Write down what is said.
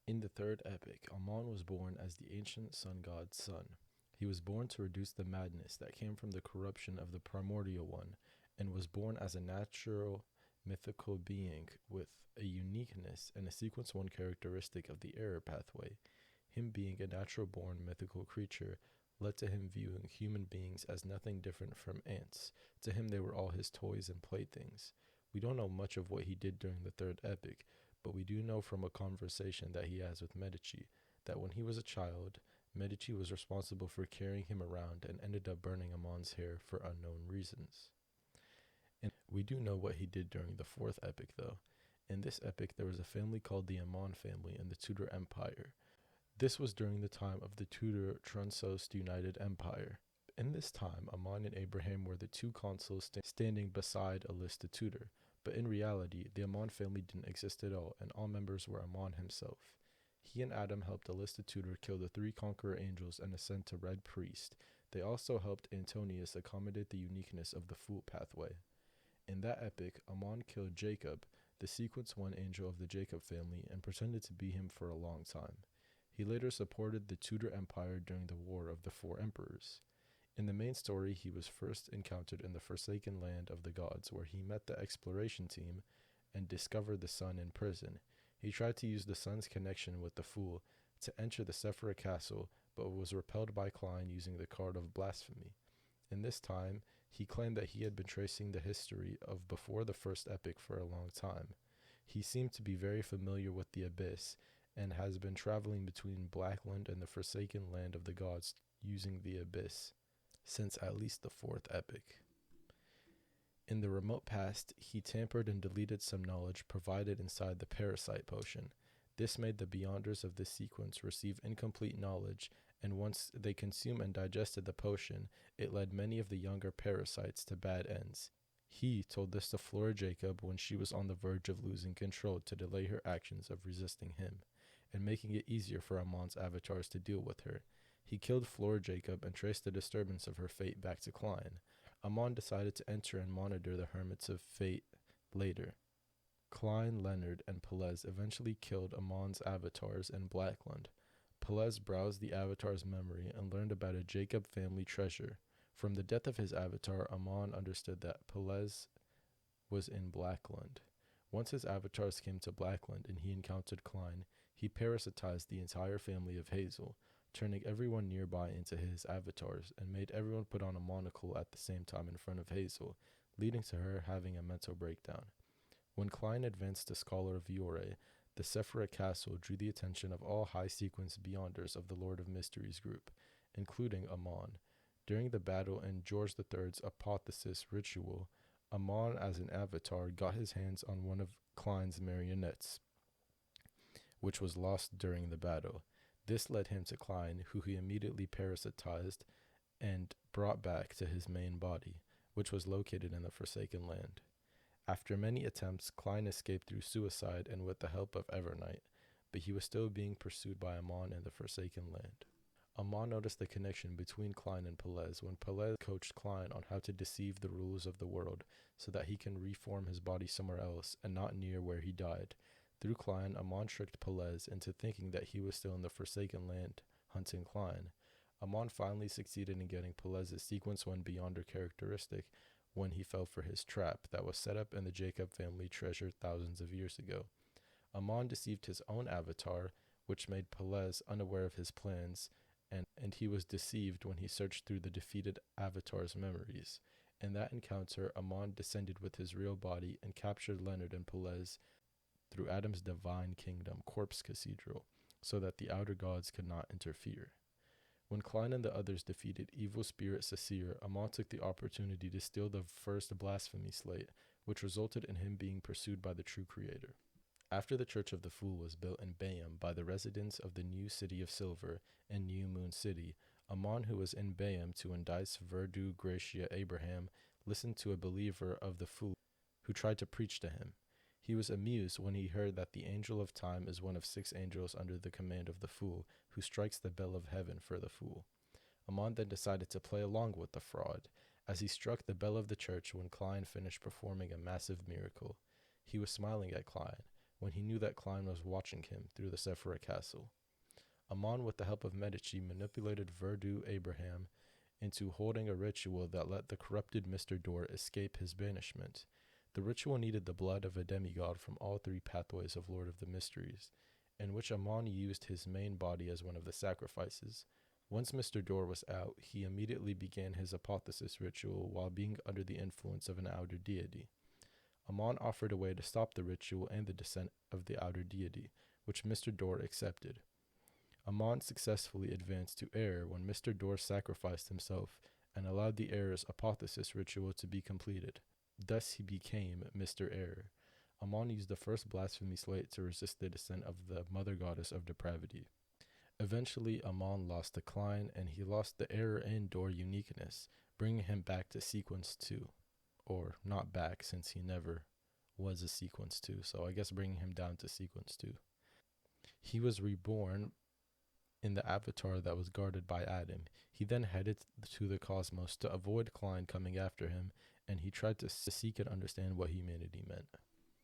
In the third epic, Amon was born as the ancient sun god's son. He was born to reduce the madness that came from the corruption of the primordial one, and was born as a natural mythical being with a uniqueness and a sequence 1 characteristic of the error pathway. Him being a natural born mythical creature led to him viewing human beings as nothing different from ants. To him they were all his toys and playthings. We don't know much of what he did during the third epic, but we do know from a conversation that he has with Medici that when he was a child, Medici was responsible for carrying him around and ended up burning Amon's hair for unknown reasons. And we do know what he did during the fourth epic, though. In this epic, there was a family called the Amon family in the Tudor Empire. This was during the time of the Tudor Trunsost United Empire. In this time, Amon and Abraham were the two consuls standing beside Alista Tudor, but in reality, the Amon family didn't exist at all, and all members were Amon himself. He and Adam helped Alista Tudor kill the 3 conqueror angels and ascend to Red Priest. They also helped Antonius accommodate the uniqueness of the Fool pathway. In that epic, Amon killed Jacob, the sequence 1 angel of the Jacob family, and pretended to be him for a long time. He later supported the Tudor Empire during the War of the 4 Emperors. In the main story, he was first encountered in the Forsaken Land of the Gods, where he met the exploration team and discovered the sun in prison. He tried to use the sun's connection with the Fool to enter the Sephira castle, but was repelled by Klein using the card of Blasphemy. In this time, he claimed that he had been tracing the history of before the first epic for a long time. He seemed to be very familiar with the Abyss, and has been traveling between Blackland and the Forsaken Land of the Gods using the Abyss since at least the 4th epic. In the remote past, he tampered and deleted some knowledge provided inside the Parasite Potion. This made the Beyonders of this sequence receive incomplete knowledge, and once they consumed and digested the potion, it led many of the younger parasites to bad ends. He told this to Flora Jacob when she was on the verge of losing control to delay her actions of resisting him, and making it easier for Amon's avatars to deal with her. He killed Flora Jacob and traced the disturbance of her fate back to Klein. Amon decided to enter and monitor the Hermits of Fate later. Klein, Leonard, and Pelez eventually killed Amon's avatars in Blackland. Pelez browsed the avatar's memory and learned about a Jacob family treasure. From the death of his avatar, Amon understood that Pelez was in Blackland. Once his avatars came to Blackland and he encountered Klein, he parasitized the entire family of Hazel, turning everyone nearby into his avatars, and made everyone put on a monocle at the same time in front of Hazel, leading to her having a mental breakdown. When Klein advanced to Scholar of Yore, the Sephira Castle drew the attention of all high-sequence Beyonders of the Lord of Mysteries group, including Amon. During the battle in George III's Apotheosis ritual, Amon as an avatar got his hands on one of Klein's marionettes, which was lost during the battle. This led him to Klein, who he immediately parasitized and brought back to his main body, which was located in the Forsaken Land. After many attempts, Klein escaped through suicide and with the help of Evernight, but he was still being pursued by Amon in the Forsaken Land. Amon noticed the connection between Klein and Pelez when Pelez coached Klein on how to deceive the rulers of the world so that he can reform his body somewhere else and not near where he died. Through Klein, Amon tricked Pelez into thinking that he was still in the Forsaken Land, hunting Klein. Amon finally succeeded in getting Pelez's Sequence 1 Beyonder characteristic when he fell for his trap that was set up in the Jacob family treasure thousands of years ago. Amon deceived his own avatar, which made Pelez unaware of his plans, and he was deceived when he searched through the defeated avatar's memories. In that encounter, Amon descended with his real body and captured Leonard and Pelez through Adam's divine kingdom, Corpse Cathedral, so that the outer gods could not interfere. When Klein and the others defeated evil spirit Sasir, Amon took the opportunity to steal the first blasphemy slate, which resulted in him being pursued by the true creator. After the Church of the Fool was built in Bayam by the residents of the New City of Silver and New Moon City, Amon, who was in Bayam to indice Verdu Gracia Abraham, listened to a believer of the Fool who tried to preach to him. He was amused when he heard that the Angel of Time is one of 6 angels under the command of the Fool, who strikes the bell of heaven for the Fool. Amon then decided to play along with the fraud, as he struck the bell of the church when Klein finished performing a massive miracle. He was smiling at Klein when he knew that Klein was watching him through the Sephira castle. Amon, with the help of Medici, manipulated Verdu Abraham into holding a ritual that let the corrupted Mr. Door escape his banishment. The ritual needed the blood of a demigod from all three pathways of Lord of the Mysteries, in which Amon used his main body as one of the sacrifices. Once Mr. Door was out, he immediately began his apotheosis ritual while being under the influence of an outer deity. Amon offered a way to stop the ritual and the descent of the outer deity, which Mr. Door accepted. Amon successfully advanced to Error when Mr. Door sacrificed himself and allowed the Error's apotheosis ritual to be completed. Thus he became Mr. Error. Amon used the first blasphemy slate to resist the descent of the mother goddess of depravity. Eventually, Amon lost to Klein, and he lost the Error and Door uniqueness, bringing him back to Sequence 2. Or not back, since he never was a Sequence 2, so I guess bringing him down to Sequence 2. He was reborn in the avatar that was guarded by Adam. He then headed to the cosmos to avoid Klein coming after him, and he tried to seek and understand what humanity meant.